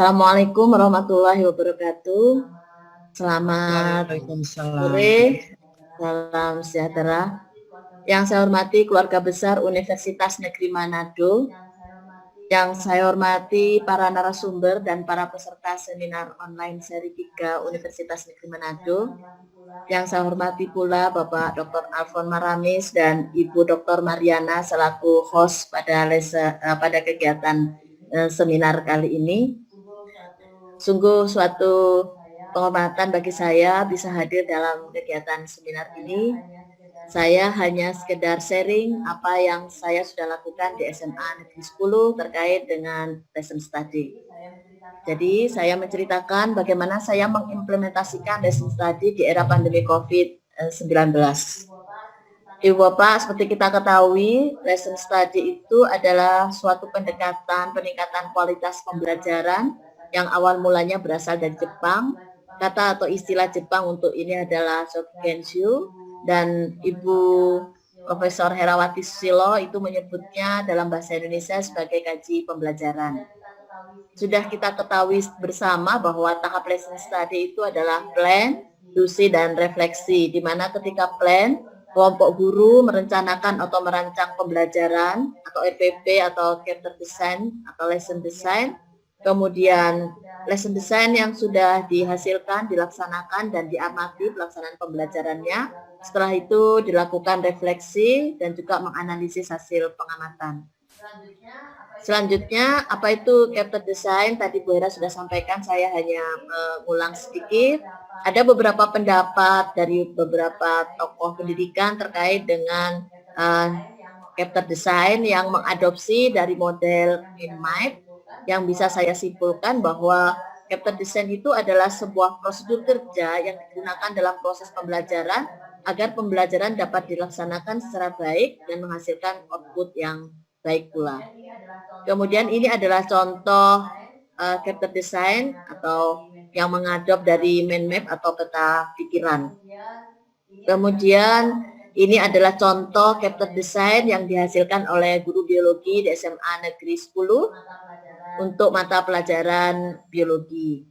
Assalamualaikum warahmatullahi wabarakatuh. Selamat Waalaikumsalam. sore, salam sejahtera. Yang saya hormati keluarga besar Universitas Negeri Manado, yang saya hormati para narasumber dan para peserta seminar online seri 3 Universitas Negeri Manado, yang saya hormati pula Bapak Dr. Alfon Maramis dan Ibu Dr. Mariana selaku host pada kegiatan seminar kali ini. Sungguh suatu penghormatan bagi saya bisa hadir dalam kegiatan seminar ini. Saya hanya sekedar sharing apa yang saya sudah lakukan di SMA Negeri 10 terkait dengan lesson study. Jadi saya menceritakan bagaimana saya mengimplementasikan lesson study di era pandemi COVID-19. Ibu Bapak, seperti kita ketahui, lesson study itu adalah suatu peningkatan kualitas pembelajaran yang awal mulanya berasal dari Jepang. Kata atau istilah Jepang untuk ini adalah Shokugenshu, dan Ibu Profesor Herawati Susilo itu menyebutnya dalam bahasa Indonesia sebagai kaji pembelajaran. Sudah kita ketahui bersama bahwa tahap lesson study itu adalah plan, dusi, dan refleksi, di mana ketika plan, kelompok guru merencanakan atau merancang pembelajaran atau RPP atau chapter design atau lesson design. Kemudian lesson design yang sudah dihasilkan, dilaksanakan, dan diamati pelaksanaan pembelajarannya. Setelah itu dilakukan refleksi dan juga menganalisis hasil pengamatan. Selanjutnya, apa itu chapter design? Tadi Bu Hera sudah sampaikan, saya hanya mengulang sedikit. Ada beberapa pendapat dari beberapa tokoh pendidikan terkait dengan chapter design yang mengadopsi dari model Mind, yang bisa saya simpulkan bahwa chapter design itu adalah sebuah prosedur kerja yang digunakan dalam proses pembelajaran agar pembelajaran dapat dilaksanakan secara baik dan menghasilkan output yang baik pula. Kemudian ini adalah contoh chapter design atau yang mengadop dari mind map atau peta pikiran. Kemudian ini adalah contoh chapter design yang dihasilkan oleh guru biologi di SMA Negeri 10 untuk mata pelajaran biologi.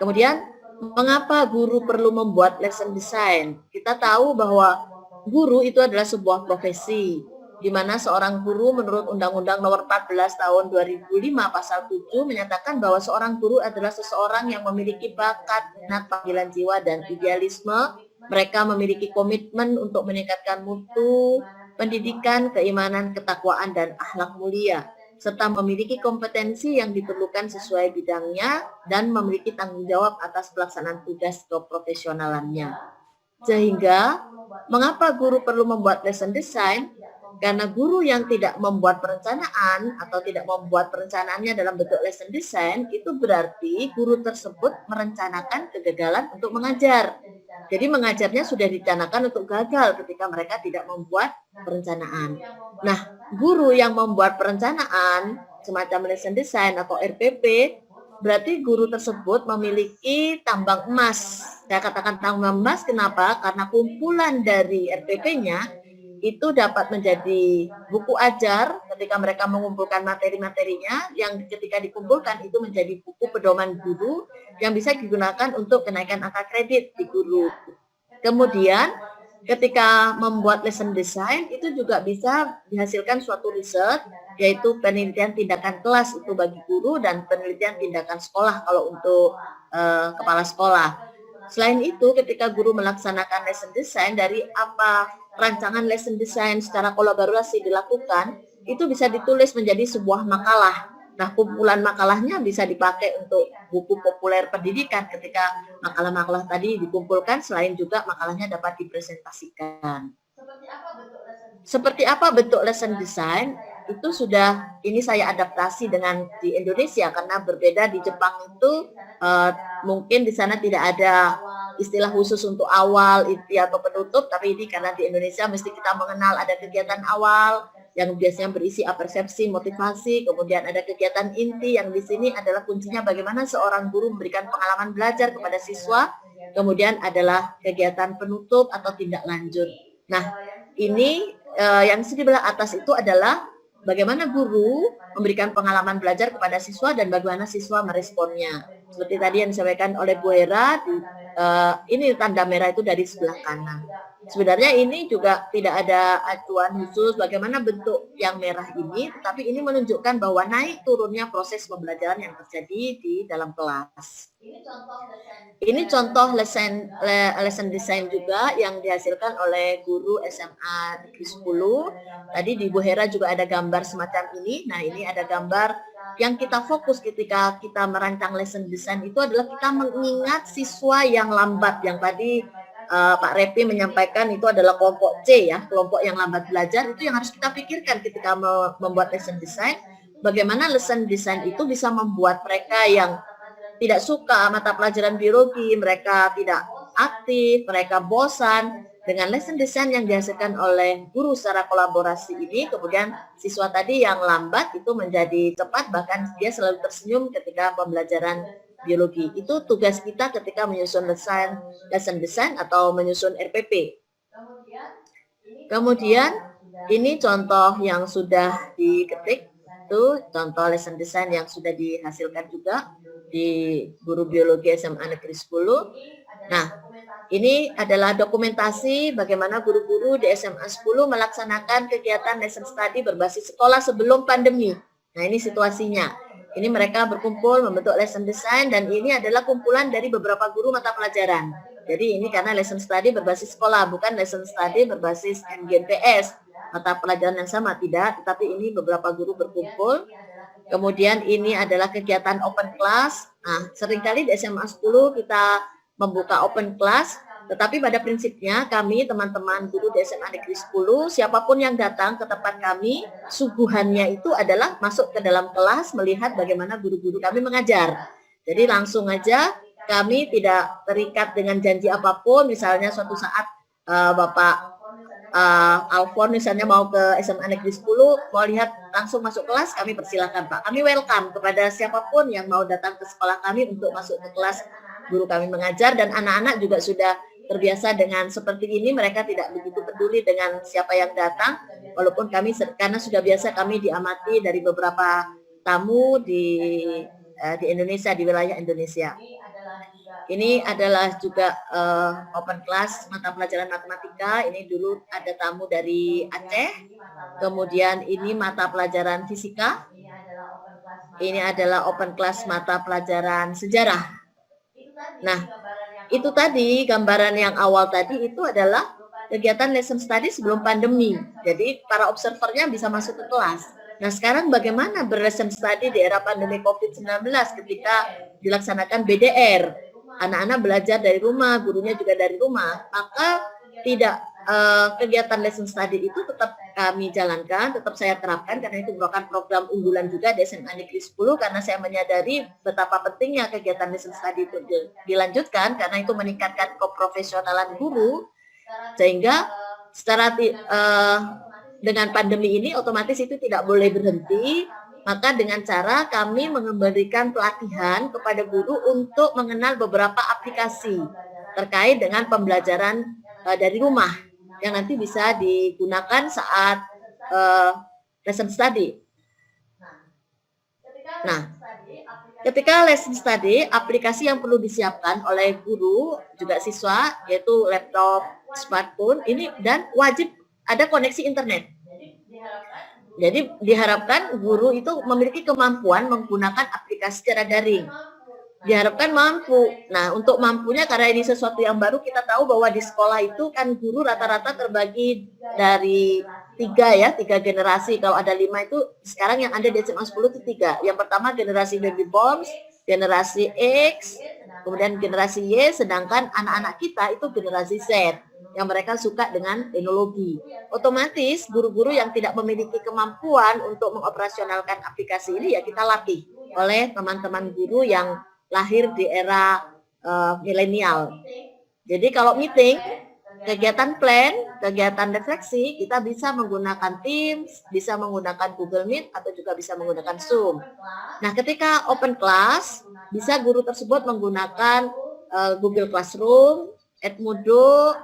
Kemudian, mengapa guru perlu membuat lesson design? Kita tahu bahwa guru itu adalah sebuah profesi, di mana seorang guru menurut Undang-Undang Nomor 14 Tahun 2005 Pasal 7 menyatakan bahwa seorang guru adalah seseorang yang memiliki bakat, minat, panggilan jiwa, dan idealisme. Mereka memiliki komitmen untuk meningkatkan mutu pendidikan, keimanan, ketakwaan, dan akhlak mulia, serta memiliki kompetensi yang diperlukan sesuai bidangnya dan memiliki tanggung jawab atas pelaksanaan tugas keprofesionalannya. Sehingga, mengapa guru perlu membuat lesson design? Karena guru yang tidak membuat perencanaan atau tidak membuat perencanaannya dalam bentuk lesson design, itu berarti guru tersebut merencanakan kegagalan untuk mengajar. Jadi mengajarnya sudah direncanakan untuk gagal ketika mereka tidak membuat perencanaan. Nah, guru yang membuat perencanaan semacam lesson design atau RPP, berarti guru tersebut memiliki tambang emas. Saya katakan tambang emas, kenapa? Karena kumpulan dari RPP-nya itu dapat menjadi buku ajar ketika mereka mengumpulkan materi-materinya, yang ketika dikumpulkan itu menjadi buku pedoman guru yang bisa digunakan untuk kenaikan angka kredit di guru. Kemudian ketika membuat lesson design itu juga bisa dihasilkan suatu riset, yaitu penelitian tindakan kelas itu bagi guru dan penelitian tindakan sekolah kalau untuk kepala sekolah. Selain itu, ketika guru melaksanakan lesson design, dari apa rancangan lesson design secara kolaborasi dilakukan, itu bisa ditulis menjadi sebuah makalah. Nah, kumpulan makalahnya bisa dipakai untuk buku populer pendidikan ketika makalah-makalah tadi dikumpulkan, selain juga makalahnya dapat dipresentasikan. Seperti apa bentuk lesson design? Itu sudah, ini saya adaptasi dengan di Indonesia, karena berbeda di Jepang itu mungkin di sana tidak ada istilah khusus untuk awal, inti, atau penutup, tapi ini karena di Indonesia mesti kita mengenal ada kegiatan awal yang biasanya berisi apersepsi, motivasi, kemudian ada kegiatan inti yang di sini adalah kuncinya bagaimana seorang guru memberikan pengalaman belajar kepada siswa, kemudian adalah kegiatan penutup atau tindak lanjut. Nah, ini yang di sebelah atas itu adalah bagaimana guru memberikan pengalaman belajar kepada siswa dan bagaimana siswa meresponnya. Seperti tadi yang disampaikan oleh Bu Hera, ini tanda merah itu dari sebelah kanan. Sebenarnya ini juga tidak ada acuan khusus bagaimana bentuk yang merah ini, tetapi ini menunjukkan bahwa naik turunnya proses pembelajaran yang terjadi di dalam kelas. Ini contoh lesson design juga yang dihasilkan oleh guru SMA Negeri 10. Tadi di Bu Hera juga ada gambar semacam ini. Nah, ini ada gambar yang kita fokus ketika kita merancang lesson design itu adalah kita mengingat siswa yang lambat, yang tadi Pak Repi menyampaikan itu adalah kelompok C ya, kelompok yang lambat belajar. Itu yang harus kita pikirkan ketika membuat lesson design. Bagaimana lesson design itu bisa membuat mereka yang tidak suka mata pelajaran biologi, mereka tidak aktif, mereka bosan. Dengan lesson design yang dihasilkan oleh guru secara kolaborasi ini, kemudian siswa tadi yang lambat itu menjadi cepat, bahkan dia selalu tersenyum ketika pembelajaran biologi. Itu tugas kita ketika menyusun lesson design atau menyusun RPP. Kemudian ini contoh yang sudah diketik, itu contoh lesson design yang sudah dihasilkan juga di guru biologi SMA Negeri 10. Nah, ini adalah dokumentasi bagaimana guru-guru di SMA 10 melaksanakan kegiatan lesson study berbasis sekolah sebelum pandemi. Nah, ini situasinya. Ini mereka berkumpul membentuk lesson design dan ini adalah kumpulan dari beberapa guru mata pelajaran. Jadi ini karena lesson study berbasis sekolah, bukan lesson study berbasis MGNPS. Mata pelajaran yang sama tidak, tetapi ini beberapa guru berkumpul. Kemudian ini adalah kegiatan open class. Nah, seringkali di SMA 10 kita membuka open class, tetapi pada prinsipnya kami teman-teman guru di SMA Negeri 10, siapapun yang datang ke tempat kami, suguhannya itu adalah masuk ke dalam kelas melihat bagaimana guru-guru kami mengajar. Jadi langsung aja, kami tidak terikat dengan janji apapun, misalnya suatu saat Bapak Alfon misalnya mau ke SMA Negeri 10, mau lihat langsung masuk kelas, kami persilakan Pak. Kami welcome kepada siapapun yang mau datang ke sekolah kami untuk masuk ke kelas guru kami mengajar, dan anak-anak juga sudah terbiasa dengan seperti ini, mereka tidak begitu peduli dengan siapa yang datang, walaupun kami karena sudah biasa kami diamati dari beberapa tamu di Indonesia, di wilayah Indonesia. Ini adalah juga open class mata pelajaran matematika. Ini dulu ada tamu dari Aceh. Kemudian ini mata pelajaran fisika. Ini adalah open class mata pelajaran sejarah. Nah, itu tadi gambaran yang awal tadi itu adalah kegiatan lesson study sebelum pandemi. Jadi para observernya bisa masuk ke kelas. Nah, sekarang bagaimana berlesson study di era pandemi COVID-19 ketika dilaksanakan BDR? Anak-anak belajar dari rumah, gurunya juga dari rumah, maka tidak kegiatan lesson study itu tetap kami jalankan, tetap saya terapkan karena itu merupakan program unggulan juga di SMA Negeri 10 karena saya menyadari betapa pentingnya kegiatan lesson study itu dilanjutkan karena itu meningkatkan keprofesionalan guru sehingga secara dengan pandemi ini otomatis itu tidak boleh berhenti. Maka dengan cara kami memberikan pelatihan kepada guru untuk mengenal beberapa aplikasi terkait dengan pembelajaran dari rumah yang nanti bisa digunakan saat lesson study. Nah, ketika lesson study, aplikasi yang perlu disiapkan oleh guru juga siswa yaitu laptop, smartphone ini, dan wajib ada koneksi internet. Jadi diharapkan guru itu memiliki kemampuan menggunakan aplikasi secara daring. Diharapkan mampu. Nah, untuk mampunya karena ini sesuatu yang baru, kita tahu bahwa di sekolah itu kan guru rata-rata terbagi dari tiga generasi. Kalau ada 5 itu sekarang yang ada di SMA 10 itu 3. Yang pertama generasi baby boomers, generasi X, kemudian generasi Y, sedangkan anak-anak kita itu generasi Z yang mereka suka dengan teknologi. Otomatis guru-guru yang tidak memiliki kemampuan untuk mengoperasionalkan aplikasi ini ya kita latih oleh teman-teman guru yang lahir di era milenial. Jadi kalau meeting, kegiatan plan, kegiatan refleksi, kita bisa menggunakan Teams, bisa menggunakan Google Meet, atau juga bisa menggunakan Zoom. Nah, ketika open class, bisa guru tersebut menggunakan Google Classroom, Edmodo,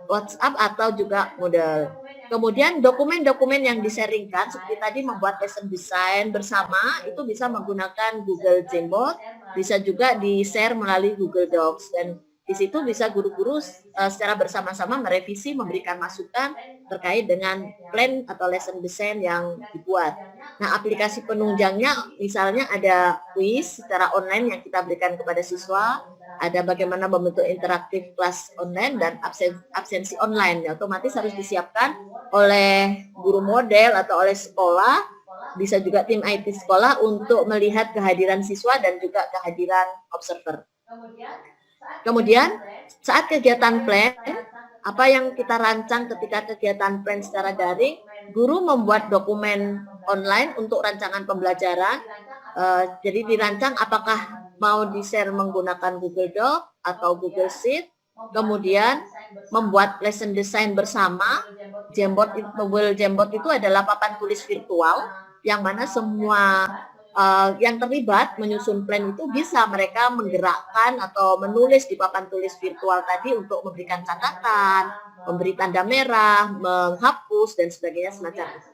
WhatsApp atau juga Moodle. Kemudian dokumen-dokumen yang disaringkan seperti tadi membuat lesson design bersama itu bisa menggunakan Google Jamboard, bisa juga di-share melalui Google Docs, dan di situ bisa guru-guru secara bersama-sama merevisi, memberikan masukan terkait dengan plan atau lesson design yang dibuat. Nah, aplikasi penunjangnya misalnya ada quiz secara online yang kita berikan kepada siswa, ada bagaimana membentuk interaktif kelas online dan absensi online. Ya, otomatis harus disiapkan oleh guru model atau oleh sekolah, bisa juga tim IT sekolah untuk melihat kehadiran siswa dan juga kehadiran observer. Kemudian saat kegiatan plan, apa yang kita rancang ketika kegiatan plan secara daring, guru membuat dokumen online untuk rancangan pembelajaran. Jadi dirancang apakah mau di-share menggunakan Google Doc atau Google Sheet, kemudian membuat lesson design bersama. Google Jamboard itu adalah papan tulis virtual yang mana semua yang terlibat menyusun plan itu bisa mereka menggerakkan atau menulis di papan tulis virtual tadi untuk memberikan catatan, memberi tanda merah, menghapus dan sebagainya semacam itu.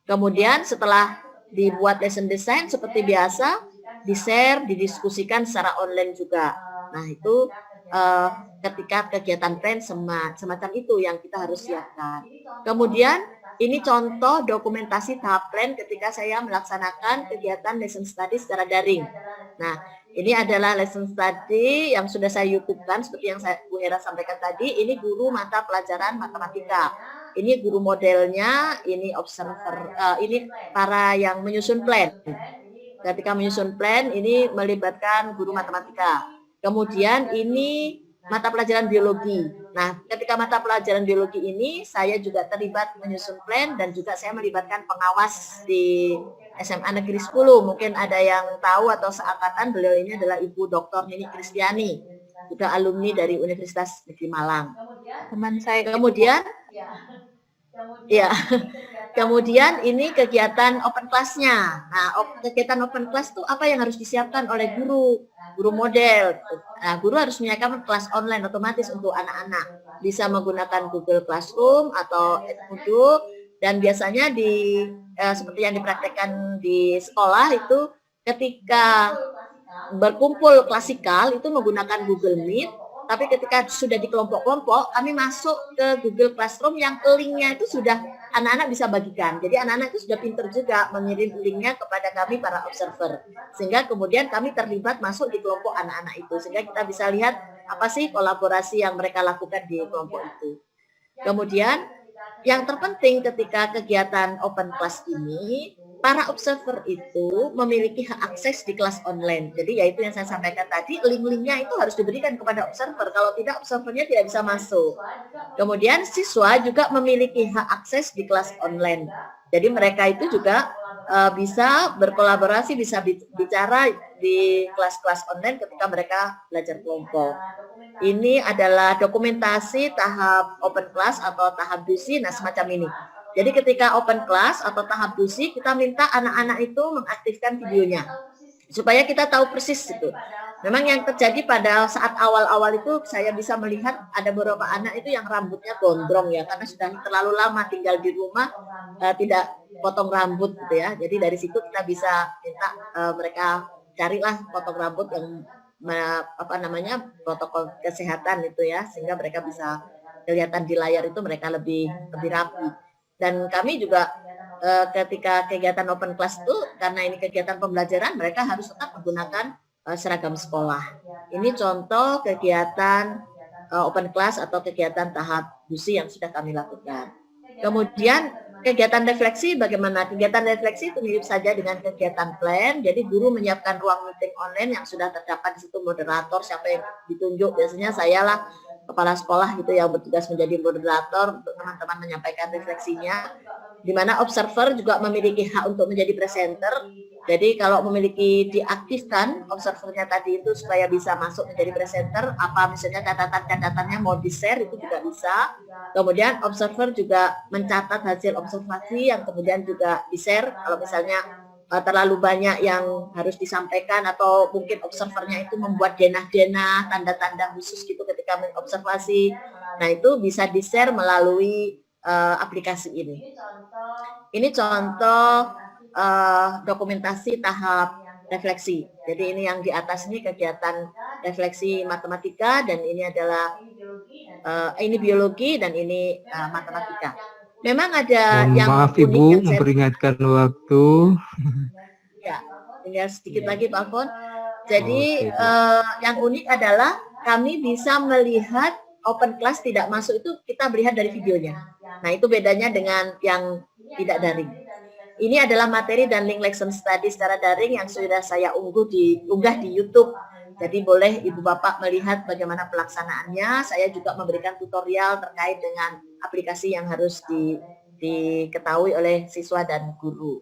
Kemudian setelah dibuat lesson design seperti biasa, di-share, didiskusikan secara online juga. Nah, itu ketika kegiatan plan semacam itu yang kita harus siapkan. Kemudian ini contoh dokumentasi tahap plan ketika saya melaksanakan kegiatan lesson study secara daring. Nah, ini adalah lesson study yang sudah saya YouTube-kan seperti yang Bu Hera sampaikan tadi. Ini guru mata pelajaran matematika. Ini guru modelnya, ini observer, ini para yang menyusun plan. Ketika menyusun plan, ini melibatkan guru matematika. Kemudian ini mata pelajaran biologi. Nah, ketika mata pelajaran biologi ini, saya juga terlibat menyusun plan dan juga saya melibatkan pengawas di SMA Negeri 10. Mungkin ada yang tahu atau seangkatan, beliau ini adalah Ibu Dr. Nini Kristiani, juga alumni dari Universitas Negeri Malang. Teman saya. Kemudian, ya. Kemudian ini kegiatan open class-nya. Nah, kegiatan open class itu apa yang harus disiapkan oleh guru model. Nah, guru harus menyiapkan kelas online otomatis untuk anak-anak. Bisa menggunakan Google Classroom atau Edmodo, dan biasanya seperti yang dipraktekkan di sekolah itu ketika berkumpul klasikal itu menggunakan Google Meet. Tapi ketika sudah di kelompok-kelompok, kami masuk ke Google Classroom yang linknya itu sudah anak-anak bisa bagikan. Jadi anak-anak itu sudah pintar juga mengirim linknya kepada kami para observer. Sehingga kemudian kami terlibat masuk di kelompok anak-anak itu. Sehingga kita bisa lihat apa sih kolaborasi yang mereka lakukan di kelompok itu. Kemudian yang terpenting ketika kegiatan open class ini, para observer itu memiliki hak akses di kelas online. Jadi yaitu yang saya sampaikan tadi, link-linknya itu harus diberikan kepada observer. Kalau tidak, observernya tidak bisa masuk. Kemudian siswa juga memiliki hak akses di kelas online. Jadi mereka itu juga bisa berkolaborasi, bisa bicara di kelas-kelas online ketika mereka belajar kelompok. Ini adalah dokumentasi tahap open class atau tahap DUSI, nah semacam ini. Jadi ketika open class atau tahap DUSI, kita minta anak-anak itu mengaktifkan videonya supaya kita tahu persis itu. Memang yang terjadi pada saat awal-awal itu saya bisa melihat ada beberapa anak itu yang rambutnya gondrong ya, karena sudah terlalu lama tinggal di rumah, tidak potong rambut gitu ya. Jadi dari situ kita bisa minta mereka carilah potong rambut yang protokol kesehatan itu ya, sehingga mereka bisa kelihatan di layar itu mereka lebih rapi. Dan kami juga ketika kegiatan open class itu, karena ini kegiatan pembelajaran, mereka harus tetap menggunakan seragam sekolah. Ini contoh kegiatan open class atau kegiatan tahap DUSI yang sudah kami lakukan. Kemudian kegiatan refleksi, bagaimana? Kegiatan refleksi itu mirip saja dengan kegiatan plan. Jadi guru menyiapkan ruang meeting online yang sudah terdapat di situ moderator, siapa yang ditunjuk, biasanya saya lah, kepala sekolah gitu yang bertugas menjadi moderator untuk teman-teman menyampaikan refleksinya, di mana observer juga memiliki hak untuk menjadi presenter. Jadi kalau memiliki diaktifkan observernya tadi itu supaya bisa masuk menjadi presenter, apa misalnya catatan-catatannya mau di-share itu juga bisa. Kemudian observer juga mencatat hasil observasi yang kemudian juga di-share. Kalau misalnya terlalu banyak yang harus disampaikan, atau mungkin observernya itu membuat denah-denah, tanda-tanda khusus gitu ketika mengobservasi. Nah, itu bisa di-share melalui aplikasi ini. Ini contoh dokumentasi tahap refleksi. Jadi ini yang di atas ini kegiatan refleksi matematika, dan ini adalah ini biologi, dan ini matematika. Memang ada Mohon yang maaf unik Ibu, yang saya memperingatkan waktu. ya, tinggal sedikit lagi Pak Fon. Jadi Oke, Bu. yang unik adalah kami bisa melihat open class tidak masuk itu, kita melihat dari videonya. Nah, itu bedanya dengan yang tidak daring. Ini adalah materi dan link lesson study secara daring yang sudah saya unggah di YouTube. Jadi boleh Ibu Bapak melihat bagaimana pelaksanaannya. Saya juga memberikan tutorial terkait dengan aplikasi yang harus diketahui oleh siswa dan guru.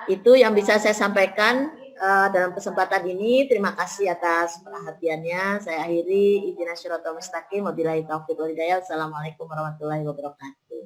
Itu yang bisa saya sampaikan dalam kesempatan ini. Terima kasih atas perhatiannya. Saya akhiri. Idina syirata mustaqim. Wabillahi taufiq wal hidayah. Assalamualaikum warahmatullahi wabarakatuh.